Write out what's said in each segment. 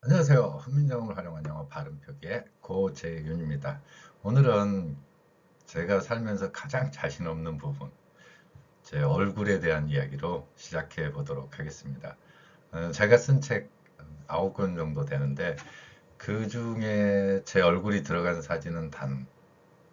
안녕하세요. 훈민정음을 활용한 영어 발음 표기의 고재윤입니다. 오늘은 제가 살면서 가장 자신 없는 부분, 제 얼굴에 대한 이야기로 시작해 보도록 하겠습니다. 제가 쓴 책 9권 정도 되는데 그 중에 제 얼굴이 들어간 사진은 단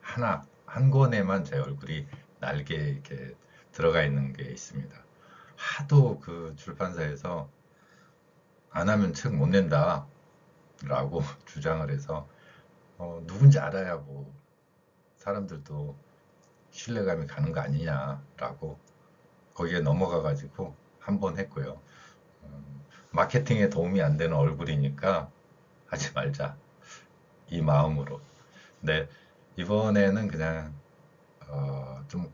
하나, 한 권에만 제 얼굴이 날개 이렇게 들어가 있는 게 있습니다. 하도 그 출판사에서 안 하면 책 못 낸다 라고 주장을 해서 누군지 알아야 뭐 사람들도 신뢰감이 가는 거 아니냐라고 거기에 넘어가 가지고 한 번 했고요. 마케팅에 도움이 안 되는 얼굴이니까 하지 말자 이 마음으로. 근데 이번에는 그냥 좀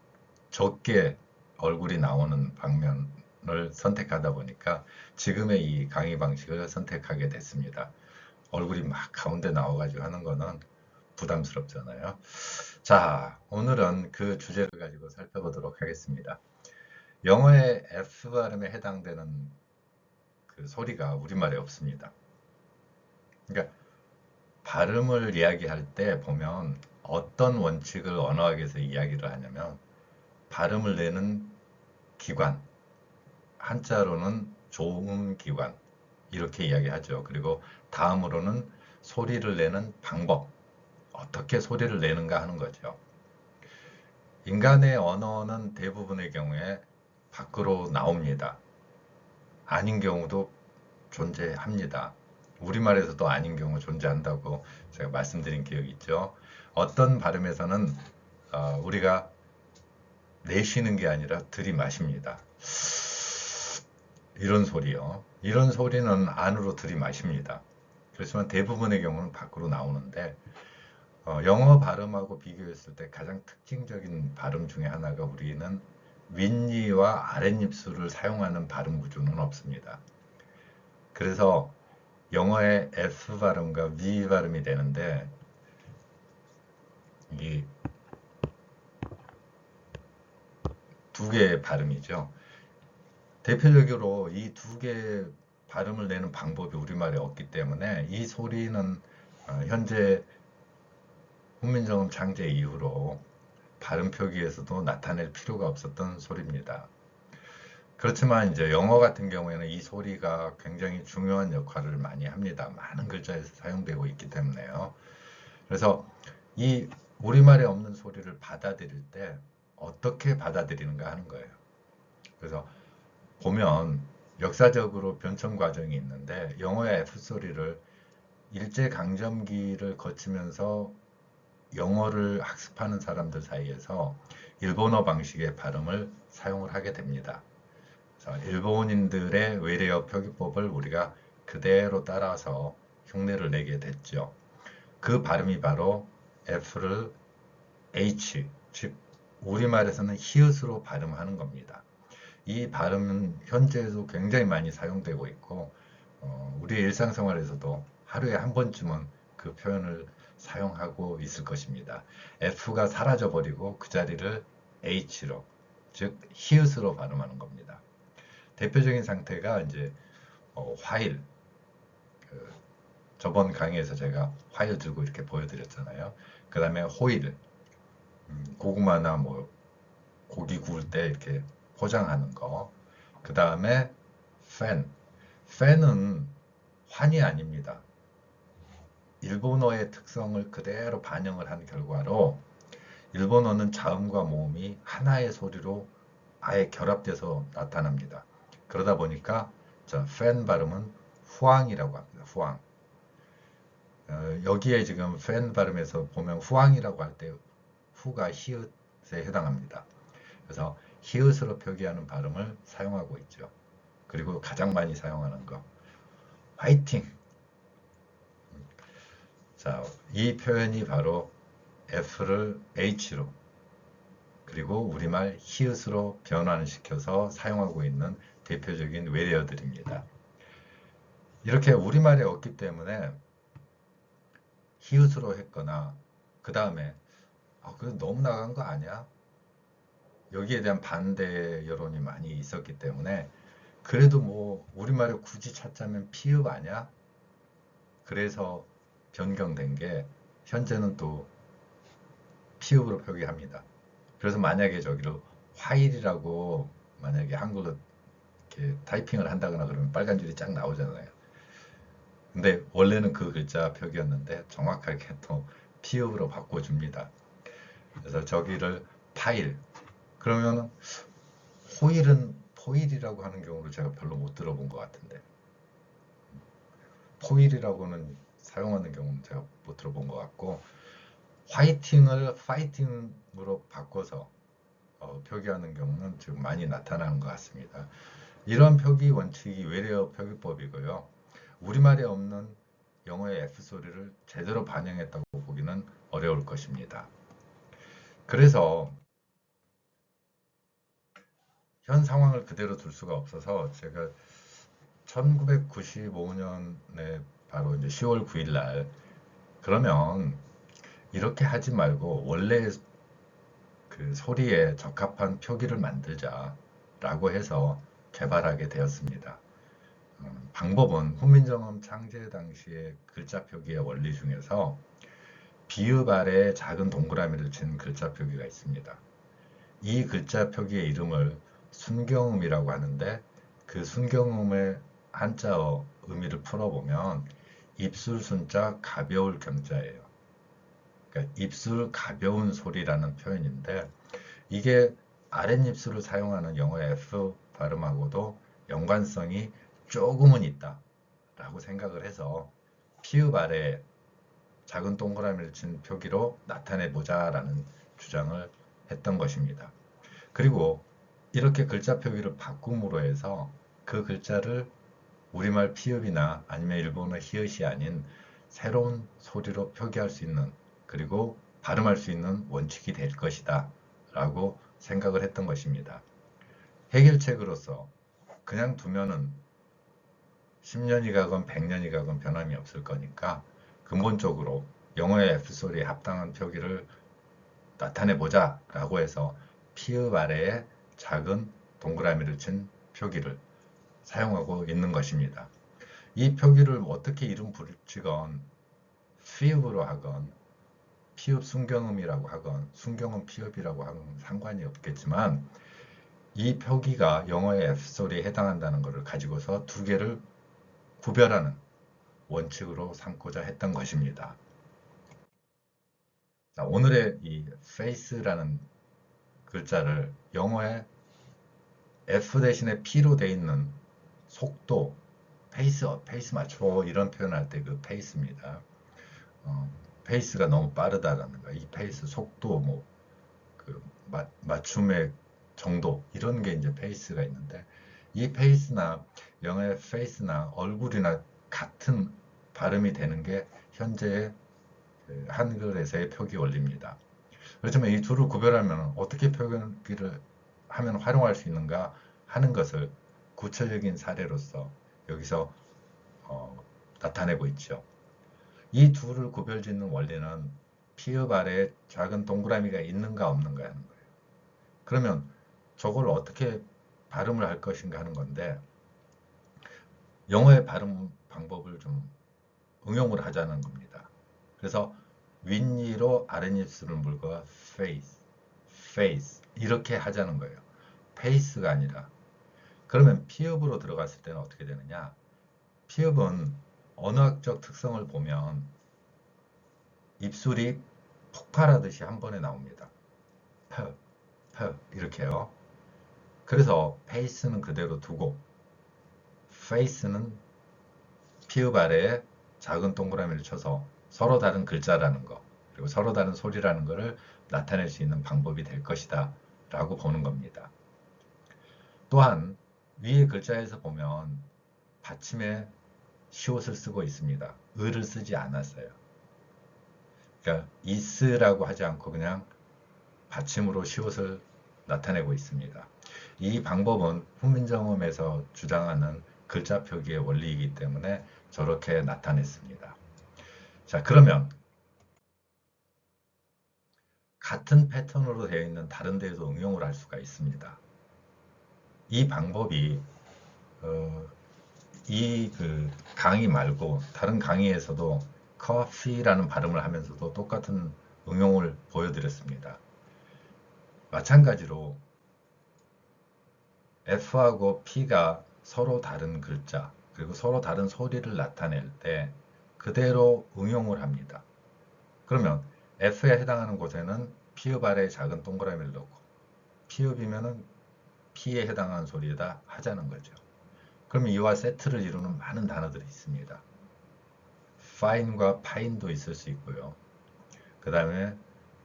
적게 얼굴이 나오는 방면을 선택하다 보니까 지금의 이 강의 방식을 선택하게 됐습니다. 얼굴이 막 가운데 나와가지고 하는 거는 부담스럽잖아요. 자, 오늘은 그 주제를 가지고 살펴보도록 하겠습니다. 영어의 F 발음에 해당되는 그 소리가 우리말에 없습니다. 그러니까 발음을 이야기할 때 보면 어떤 원칙을 언어학에서 이야기를 하냐면 발음을 내는 기관, 한자로는 조음기관 이렇게 이야기하죠. 그리고 다음으로는 소리를 내는 방법, 어떻게 소리를 내는가 하는 거죠. 인간의 언어는 대부분의 경우에 밖으로 나옵니다. 아닌 경우도 존재합니다. 우리말에서도 아닌 경우 존재한다고 제가 말씀드린 기억이 있죠. 어떤 발음에서는 우리가 내쉬는 게 아니라 들이마십니다. 이런 소리요. 이런 소리는 안으로 들이마십니다. 그렇지만 대부분의 경우는 밖으로 나오는데 영어 발음하고 비교했을 때 가장 특징적인 발음 중에 하나가 우리는 윗니와 아랫입술을 사용하는 발음 구조는 없습니다. 그래서 영어의 F 발음과 V 발음이 되는데 이 두 개의 발음이죠. 대표적으로 이 두 개의 발음을 내는 방법이 우리말에 없기 때문에 이 소리는 현재 훈민정음 창제 이후로 발음 표기에서도 나타낼 필요가 없었던 소리입니다. 그렇지만 이제 영어 같은 경우에는 이 소리가 굉장히 중요한 역할을 많이 합니다. 많은 글자에서 사용되고 있기 때문에요. 그래서 이 우리말에 없는 소리를 받아들일 때 어떻게 받아들이는가 하는 거예요. 그래서 보면 역사적으로 변천 과정이 있는데 영어의 F 소리를 일제강점기를 거치면서 영어를 학습하는 사람들 사이에서 일본어 방식의 발음을 사용을 하게 됩니다. 일본인들의 외래어 표기법을 우리가 그대로 따라서 흉내를 내게 됐죠. 그 발음이 바로 F를 H, 즉 우리말에서는 히읗으로 발음하는 겁니다. 이 발음은 현재에도 굉장히 많이 사용되고 있고 우리 일상생활에서도 하루에 한 번쯤은 그 표현을 사용하고 있을 것입니다. F가 사라져버리고 그 자리를 H로, 즉 히읗으로 발음하는 겁니다. 대표적인 상태가 이제 화일, 그 저번 강의에서 제가 화일 들고 이렇게 보여드렸잖아요. 그 다음에 호일, 고구마나 뭐 고기 구울 때 이렇게 포장하는 거. 그 다음에 팬. 팬은 환이 아닙니다. 일본어의 특성을 그대로 반영을 한 결과로 일본어는 자음과 모음이 하나의 소리로 아예 결합돼서 나타납니다. 그러다 보니까 팬 발음은 후앙이라고 합니다. 후앙. 여기에 지금 팬 발음에서 보면 후앙이라고 할 때 후가 히읗에 해당합니다. 그래서 히읗으로 표기하는 발음을 사용하고 있죠. 그리고 가장 많이 사용하는 거 화이팅. 자, 이 표현이 바로 F를 H로 그리고 우리말 히읗으로 변환을 시켜서 사용하고 있는 대표적인 외래어들입니다. 이렇게 우리말에 없기 때문에 히읗으로 했거나 그 다음에 그거 너무 나간 거 아니야? 여기에 대한 반대 여론이 많이 있었기 때문에 그래도 뭐 우리말에 굳이 찾자면 피읍 아니야? 그래서 변경된 게 현재는 또 피읍으로 표기합니다. 그래서 만약에 저기를 화일이라고 만약에 한글로 이렇게 타이핑을 한다거나 그러면 빨간 줄이 쫙 나오잖아요. 근데 원래는 그 글자 표기였는데 정확하게 또 피읍으로 바꿔줍니다. 그래서 저기를 파일, 그러면 호일은 포일이라고 하는 경우를 제가 별로 못 들어본 것 같은데, 포일이라고는 사용하는 경우는 제가 못 들어본 것 같고, 화이팅을 파이팅으로 바꿔서 표기하는 경우는 지금 많이 나타나는 것 같습니다. 이런 표기 원칙이 외래어 표기법이고요. 우리말에 없는 영어의 F 소리를 제대로 반영했다고 보기는 어려울 것입니다. 그래서 현 상황을 그대로 둘 수가 없어서 제가 1995년에 바로 이제 10월 9일 날 그러면 이렇게 하지 말고 원래 그 소리에 적합한 표기를 만들자라고 해서 개발하게 되었습니다. 방법은 훈민정음 창제 당시의 글자 표기의 원리 중에서 비읍 아래에 작은 동그라미를 친 글자 표기가 있습니다. 이 글자 표기의 이름을 순경음이라고 하는데 그 순경음의 한자어 의미를 풀어보면 입술 순자 가벼울 경자예요. 그러니까 입술 가벼운 소리라는 표현인데 이게 아랫입술을 사용하는 영어의 F 발음하고도 연관성이 조금은 있다 라고 생각을 해서 피읍 아래에 작은 동그라미를 친 표기로 나타내 보자 라는 주장을 했던 것입니다. 그리고 이렇게 글자 표기를 바꿈으로 해서 그 글자를 우리말 피읍이나 아니면 일본어 히읗이 아닌 새로운 소리로 표기할 수 있는 그리고 발음할 수 있는 원칙이 될 것이다 라고 생각을 했던 것입니다. 해결책으로서 그냥 두면은 10년이 가건 100년이 가건 변함이 없을 거니까 근본적으로 영어의 F소리에 합당한 표기를 나타내보자 라고 해서 피읍 아래에 작은 동그라미를 친 표기를 사용하고 있는 것입니다. 이 표기를 어떻게 이름 붙이건 피읍으로 하건 피읍 순경음이라고 하건 순경음 피읍이라고 하건 상관이 없겠지만 이 표기가 영어의 F소리에 해당한다는 것을 가지고서 두 개를 구별하는 원칙으로 삼고자 했던 것입니다. 자, 오늘의 이 face라는 글자를 영어의 F 대신에 P로 되어 있는 속도, 페이스 맞춰 이런 표현할 때 그 페이스입니다. 페이스가 너무 빠르다라는 거, 이 페이스 속도, 뭐 그 맞춤의 정도 이런 게 이제 페이스가 있는데 이 페이스나 영어의 페이스나 얼굴이나 같은 발음이 되는 게 현재의 그 한글에서의 표기 원리입니다. 그렇지만 이 둘을 구별하면 어떻게 표기를 하면 활용할 수 있는가 하는 것을 구체적인 사례로서 여기서 나타내고 있죠. 이 둘을 구별짓는 원리는 피읍 아래에 작은 동그라미가 있는가 없는가 하는 거예요. 그러면 저걸 어떻게 발음을 할 것인가 하는 건데 영어의 발음 방법을 좀 응용을 하자는 겁니다. 그래서 윗니로 아랫입술을 물고 face, face 이렇게 하자는 거예요. 페이스가 아니라. 그러면 피읍으로 들어갔을 때는 어떻게 되느냐? 피읍은 언어학적 특성을 보면 입술이 폭발하듯이 한 번에 나옵니다. 펴, 펴 이렇게요. 그래서 페이스는 그대로 두고 페이스는 피읍 아래에 작은 동그라미를 쳐서 서로 다른 글자라는 거 그리고 서로 다른 소리라는 것을 나타낼 수 있는 방법이 될 것이다 라고 보는 겁니다. 또한 위의 글자에서 보면 받침에 시옷을 쓰고 있습니다. 을을 쓰지 않았어요. 그러니까 is라고 하지 않고 그냥 받침으로 시옷을 나타내고 있습니다. 이 방법은 훈민정음에서 주장하는 글자 표기의 원리이기 때문에 저렇게 나타냈습니다. 자, 그러면 같은 패턴으로 되어 있는 다른 데에도 응용을 할 수가 있습니다. 이 방법이 이 그 강의 말고 다른 강의에서도 커피라는 발음을 하면서도 똑같은 응용을 보여드렸습니다. 마찬가지로 F하고 P가 서로 다른 글자 그리고 서로 다른 소리를 나타낼 때 그대로 응용을 합니다. 그러면 F에 해당하는 곳에는 피읍 아래에 작은 동그라미를 넣고 피읍이면은 P에 해당하는 소리에다 하자는 거죠. 그럼 이와 세트를 이루는 많은 단어들이 있습니다. fine과 fine도 있을 수 있고요. 그 다음에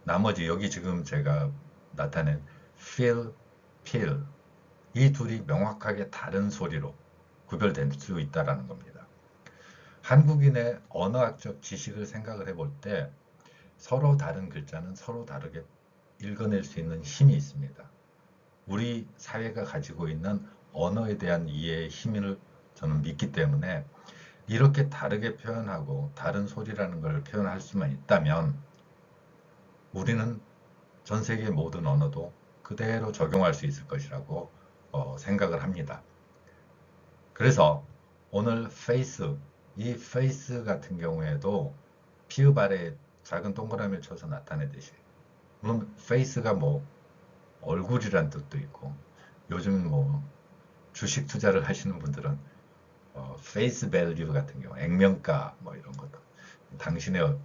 나머지 여기 지금 제가 나타낸 feel, feel 이 둘이 명확하게 다른 소리로 구별될 수 있다는 겁니다. 한국인의 언어학적 지식을 생각을 해볼 때 서로 다른 글자는 서로 다르게 읽어낼 수 있는 힘이 있습니다. 우리 사회가 가지고 있는 언어에 대한 이해의 힘을 저는 믿기 때문에 이렇게 다르게 표현하고 다른 소리라는 걸 표현할 수만 있다면 우리는 전 세계 모든 언어도 그대로 적용할 수 있을 것이라고 생각을 합니다. 그래서 오늘 face, 이 face 같은 경우에도 피읍 아래에 작은 동그라미를 쳐서 나타내듯이 물론 face가 뭐 얼굴이란 뜻도 있고 요즘 뭐 주식 투자를 하시는 분들은 face value 같은 경우 액면가 뭐 이런 것도 당신의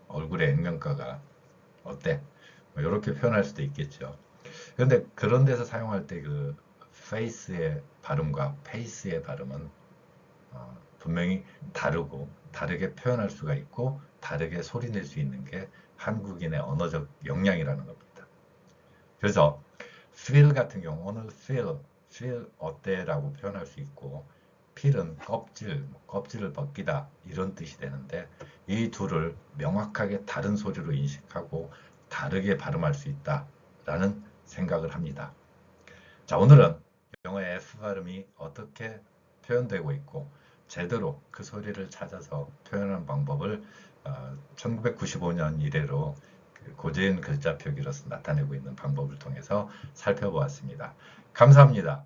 얼굴의 액면가가 어때? 뭐 이렇게 표현할 수도 있겠죠. 그런데 그런 데서 사용할 때 그 face의 발음과 pace의 발음은 분명히 다르고 다르게 표현할 수가 있고 다르게 소리낼 수 있는 게 한국인의 언어적 역량이라는 겁니다. 그래서 feel 같은 경우 오늘 feel 어때? 라고 표현할 수 있고 feel은 껍질, 껍질을 벗기다 이런 뜻이 되는데 이 둘을 명확하게 다른 소리로 인식하고 다르게 발음할 수 있다라는 생각을 합니다. 자, 오늘은 영어의 F 발음이 어떻게 표현되고 있고 제대로 그 소리를 찾아서 표현하는 방법을 1995년 이래로 고전 글자 표기로서 나타내고 있는 방법을 통해서 살펴보았습니다. 감사합니다.